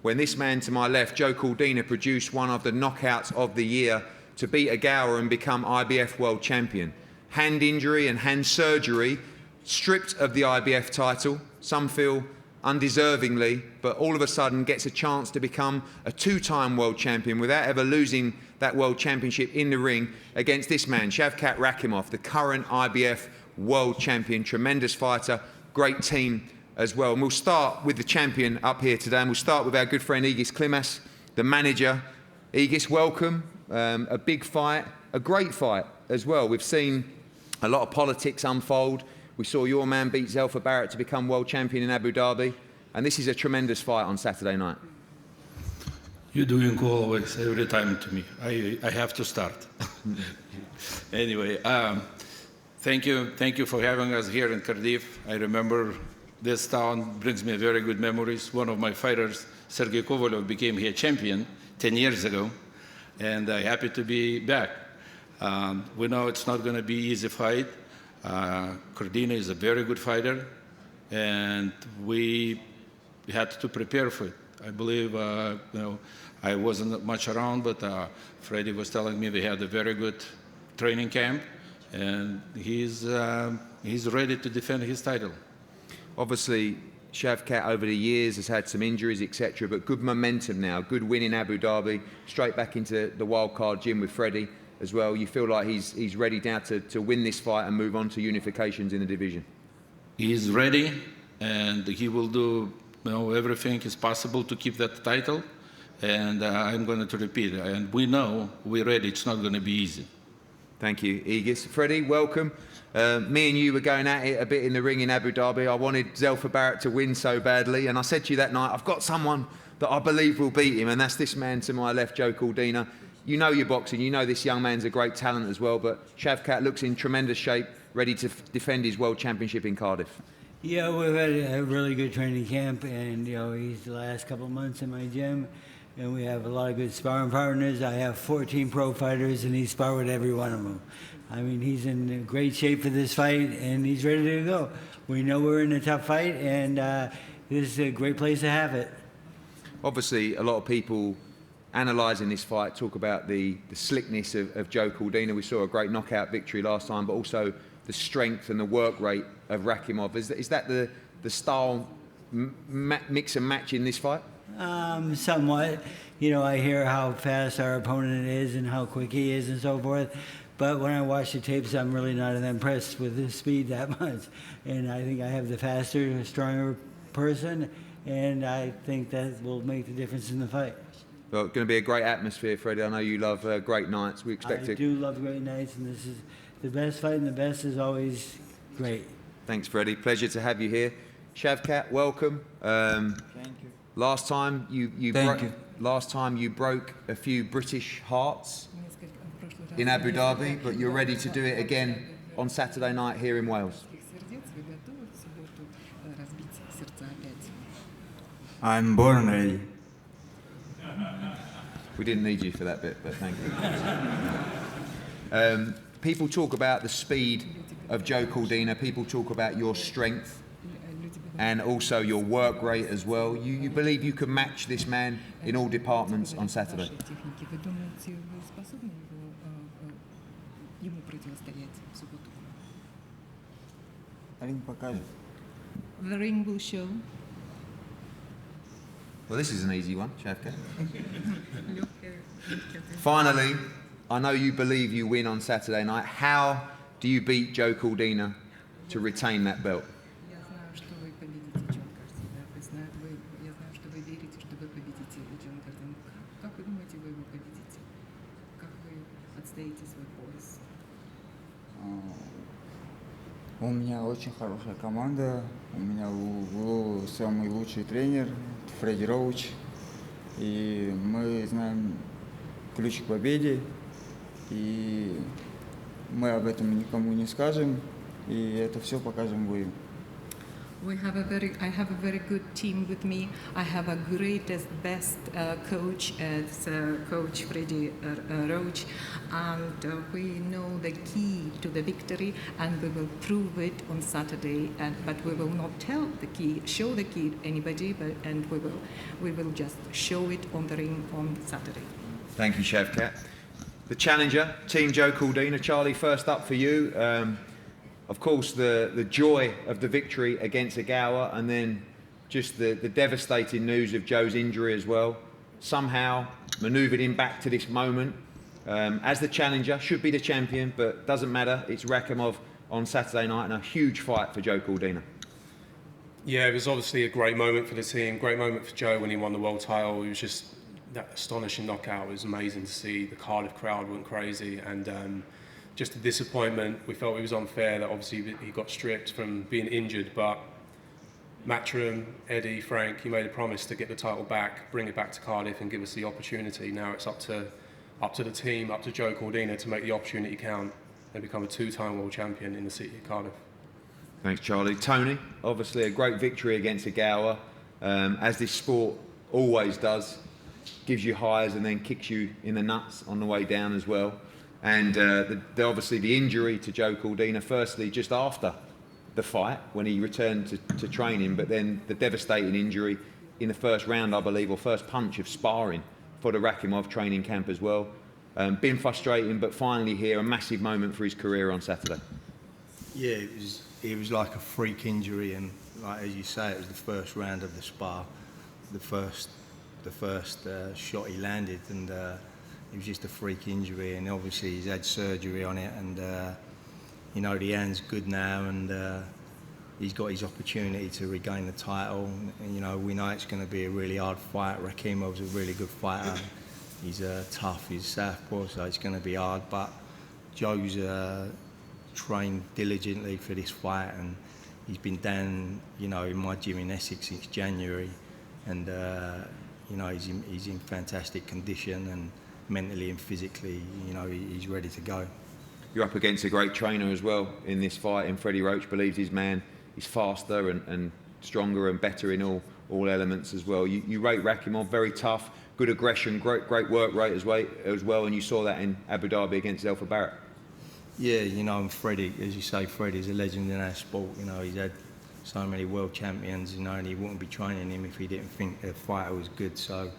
when this man to my left, Joe Cordina, produced one of the knockouts of the year to beat Agawa and become IBF world champion. Hand injury and hand surgery, stripped of the IBF title, some feel undeservingly, but all of a sudden gets a chance to become a two-time world champion without ever losing that world championship in the ring against this man, Shavkat Rakhimov, the current IBF world champion. Tremendous fighter, great team as well. And we'll start with the champion up here today, and we'll start with our good friend Egis Klimas, the manager. Egis, welcome. A big fight, a great fight as well. We've seen a lot of politics unfold. We saw your man beat Zelfa Barrett to become world champion in Abu Dhabi, and this is a tremendous fight on Saturday night. You're doing always, every time to me. I have to start. Anyway, thank you for having us here in Cardiff. I remember this town brings me very good memories. One of my fighters, Sergey Kovalov, became here champion 10 years ago, and I'm happy to be back. We know it's not going to be an easy fight. Cordina is a very good fighter, and we had to prepare for it. I believe, I wasn't much around, but Freddie was telling me they had a very good training camp, and he's ready to defend his title. Obviously, Shavkat over the years has had some injuries, etc., but good momentum now, good win in Abu Dhabi, straight back into the wildcard gym with Freddie as well. You feel like he's ready now to win this fight and move on to unifications in the division? He's ready, and he will do everything is possible to keep that title, and I'm going to repeat it. And we know we're ready. It's not going to be easy. Thank you, Egis. Freddie, welcome. Me and you were going at it a bit in the ring in Abu Dhabi. I wanted Zelfa Barrett to win so badly, and I said to you that night, I've got someone that I believe will beat him, and that's this man to my left, Joe Cordina. You know your boxing, you know this young man's a great talent as well, but Shavkat looks in tremendous shape, ready to defend his world championship in Cardiff. Yeah, we've had a really good training camp, and he's the last couple of months in my gym, and we have a lot of good sparring partners. I have 14 pro fighters, and he's sparred with every one of them. I mean, he's in great shape for this fight, and he's ready to go. We know we're in a tough fight, and this is a great place to have it. Obviously, a lot of people analysing this fight talk about the slickness of Joe Cordina. We saw a great knockout victory last time, but also the strength and the work rate of Rakhimov. Is that the style mix and match in this fight? Somewhat. I hear how fast our opponent is and how quick he is and so forth. But when I watch the tapes, I'm really not impressed with his speed that much. And I think I have the faster, stronger person, and I think that will make the difference in the fight. Well, it's going to be a great atmosphere, Freddie. I know you love great nights. We expect I do love great nights, and this is the best fight, and the best is always great. Thanks, Freddie. Pleasure to have you here. Shavkat, welcome. Thank you. Last time you broke a few British hearts in Abu Dhabi, but you're ready to do it again on Saturday night here in Wales. I'm born ready. We didn't need you for that bit, but thank you. People talk about the speed of Joe Cordina. People talk about your strength and also your work rate as well. You believe you can match this man in all departments on Saturday? The ring will show. Well, this is an easy one, Shavkat. Finally, I know you believe you win on Saturday night. How do you beat Joe Cordina to retain that belt? У меня очень хорошая команда. У меня в углу самый лучший тренер Фредди Роуч. И мы знаем ключ к победе. И мы об этом никому не скажем. И это все покажем в бою. I have a very good team with me. I have a greatest, best coach as Coach Freddie Roach, and we know the key to the victory, and we will prove it on Saturday. But we will not show the key to anybody, and we will just show it on the ring on Saturday. Thank you, Shavkat. The challenger, Team Joe Cordina. Charlie, first up for you. Of course, the joy of the victory against Agawa, and then just the devastating news of Joe's injury as well. Somehow manoeuvred him back to this moment. As the challenger, should be the champion, but doesn't matter. It's Rakhimov on Saturday night, and a huge fight for Joe Cordina. Yeah, it was obviously a great moment for the team, great moment for Joe when he won the world title. It was just that astonishing knockout. It was amazing to see. The Cardiff crowd went crazy, and just a disappointment. We felt it was unfair that obviously he got stripped from being injured, but Matchroom, Eddie, Frank, he made a promise to get the title back, bring it back to Cardiff and give us the opportunity. Now it's up to the team, up to Joe Cordina to make the opportunity count and become a two-time world champion in the city of Cardiff. Thanks, Charlie. Tony, obviously a great victory against Agawa, as this sport always does. Gives you highs and then kicks you in the nuts on the way down as well. And obviously the injury to Joe Cordina, firstly just after the fight when he returned to training, but then the devastating injury in the first round, I believe, or first punch of sparring for the Rakhimov training camp as well. Been frustrating, but finally here, a massive moment for his career on Saturday. Yeah, it was like a freak injury, and like as you say, it was the first round of the spar, the first shot he landed, and it was just a freak injury, and obviously he's had surgery on it, and you know, the hand's good now, and he's got his opportunity to regain the title. And, you know, we know it's going to be a really hard fight. Rakhimov's a really good fighter. He's tough, he's southpaw, so it's going to be hard, but Joe's trained diligently for this fight, and he's been down, you know, in my gym in Essex since January, and you know, he's in fantastic condition, and mentally and physically, you know, he's ready to go. You're up against a great trainer as well in this fight, in Freddie Roach. Believes his man is faster and stronger and better in all elements as well. You rate Rakhimov, very tough, good aggression, great work rate as well, and you saw that in Abu Dhabi against Zelfa Barrett. Yeah, you know, and Freddie, as you say, Freddie's a legend in our sport. You know, he's had so many world champions, you know, and he wouldn't be training him if he didn't think the fighter was good. So,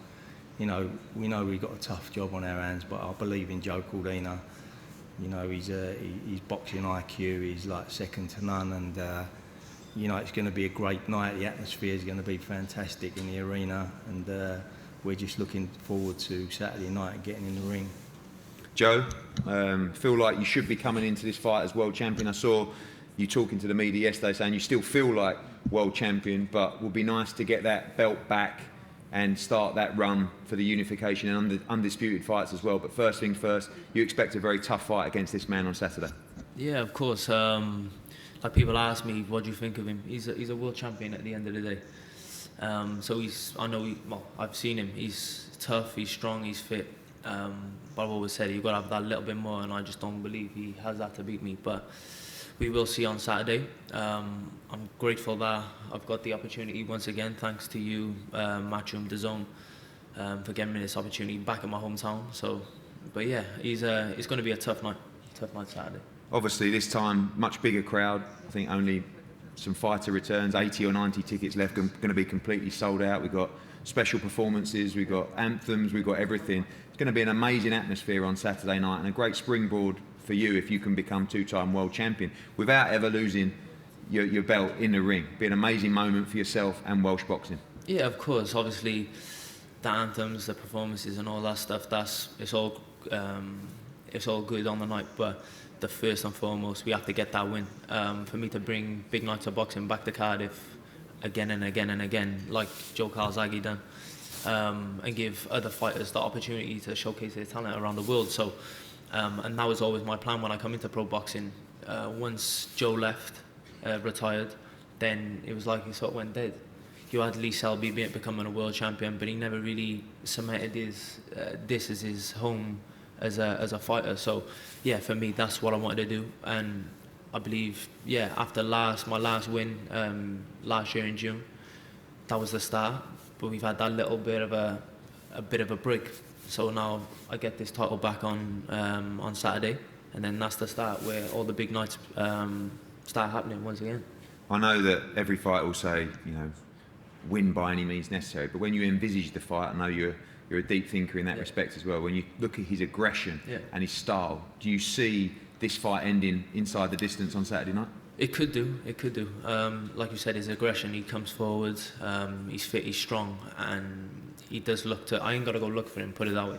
you know, we know we've got a tough job on our hands, but I believe in Joe Cordina. You know, he's boxing IQ, he's like second to none, and you know, it's going to be a great night. The atmosphere is going to be fantastic in the arena, and we're just looking forward to Saturday night and getting in the ring. Joe, feel like you should be coming into this fight as world champion. I saw you talking to the media yesterday saying you still feel like world champion, but it would be nice to get that belt back and start that run for the unification and undisputed fights as well. But first thing first, you expect a very tough fight against this man on Saturday. Yeah, of course. Like people ask me, what do you think of him? He's a world champion at the end of the day. So I've seen him. He's tough, he's strong, he's fit. But I've always said you've got to have that little bit more, and I just don't believe he has that to beat me. But we will see on Saturday. I'm grateful that I've got the opportunity once again, thanks to you, Matchroom, DAZN, for giving me this opportunity back in my hometown. So, but yeah, it's going to be a tough night Saturday. Obviously, this time, much bigger crowd. I think only some fighter returns, 80 or 90 tickets left, going to be completely sold out. We've got special performances, we've got anthems, we've got everything. It's going to be an amazing atmosphere on Saturday night, and a great springboard for you if you can become two-time world champion without ever losing your belt in the ring. Be an amazing moment for yourself and Welsh boxing. Yeah, of course. Obviously, the anthems, the performances, and all that stuff. It's all good on the night, but the first and foremost, we have to get that win. For me to bring big nights of boxing back to Cardiff again and again and again, like Joe Calzaghe done, and give other fighters the opportunity to showcase their talent around the world. So, and that was always my plan when I come into pro boxing. Once Joe left, retired, then it was like he sort of went dead. You had Lee Selby becoming a world champion, but he never really cemented this as his home as a fighter. So yeah, for me, that's what I wanted to do, and I believe, yeah, after my last win last year in June, that was the start. But we've had that little bit of a bit of a break. So now I get this title back on Saturday, and then that's the start where all the big nights start happening once again. I know that every fight will say, you know, win by any means necessary, but when you envisage the fight, I know you're a deep thinker in that respect as well. When you look at his aggression and his style, do you see this fight ending inside the distance on Saturday night? It could do. Like you said, his aggression, he comes forward, he's fit, he's strong, and he does look to, I ain't got to go look for him, put it that way.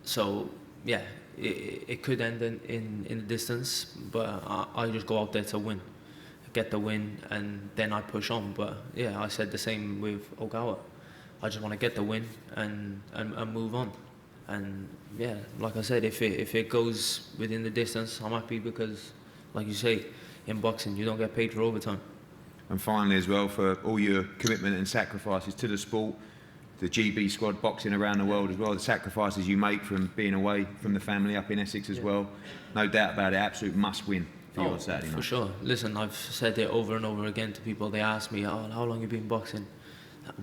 So, yeah, it could end in the distance, but I just go out there to win, get the win, and then I push on. But yeah, I said the same with Ogawa. I just want to get the win and move on. And yeah, like I said, if it goes within the distance, I'm happy because, like you say, in boxing, you don't get paid for overtime. And finally as well, for all your commitment and sacrifices to the sport, the GB squad boxing around the world as well, the sacrifices you make from being away from the family up in Essex as well, no doubt about it, absolute must win for you on Saturday night. For sure. Listen, I've said it over and over again to people. They ask me, oh, how long have you been boxing?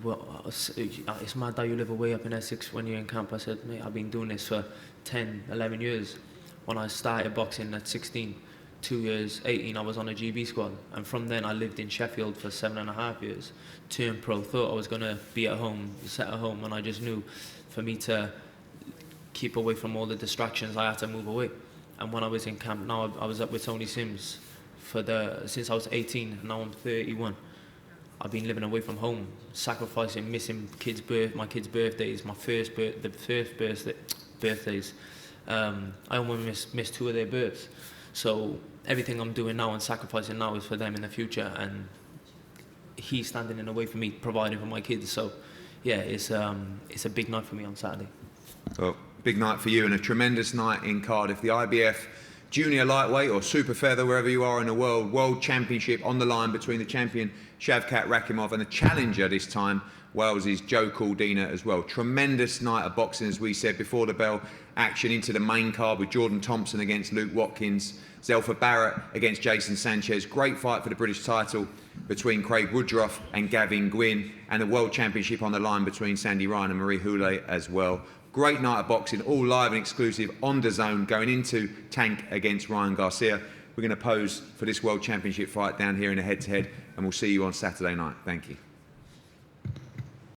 Well, it's mad that you live away up in Essex when you're in camp. I said, mate, I've been doing this for 10, 11 years. When I started boxing at 16, 2 years, 18, I was on a GB squad. And from then, I lived in Sheffield for 7.5 years. Turned pro, thought I was going to be at home, set at home, and I just knew for me to keep away from all the distractions, I had to move away. And when I was in camp, now I was up with Tony Sims since I was 18, and now I'm 31. I've been living away from home, sacrificing, missing my kids' birthdays, the first birthdays. I almost missed 2 of their births. So everything I'm doing now and sacrificing now is for them in the future, and he's standing in the way for me, providing for my kids. So yeah, it's a big night for me on Saturday. Well, big night for you and a tremendous night in Cardiff. The IBF junior lightweight or super feather, wherever you are in the world championship on the line between the champion Shavkat Rakhimov and the challenger this time, Wales's Joe Cordina as well. Tremendous night of boxing, as we said before the bell. Action into the main card with Jordan Thompson against Luke Watkins, Zelfa Barrett against Jason Sanchez. Great fight for the British title between Craig Woodruff and Gavin Gwynn, and the World Championship on the line between Sandy Ryan and Marie Houlet as well. Great night of boxing, all live and exclusive on DAZN, going into Tank against Ryan Garcia. We're going to pose for this World Championship fight down here in a head-to-head, and we'll see you on Saturday night. Thank you.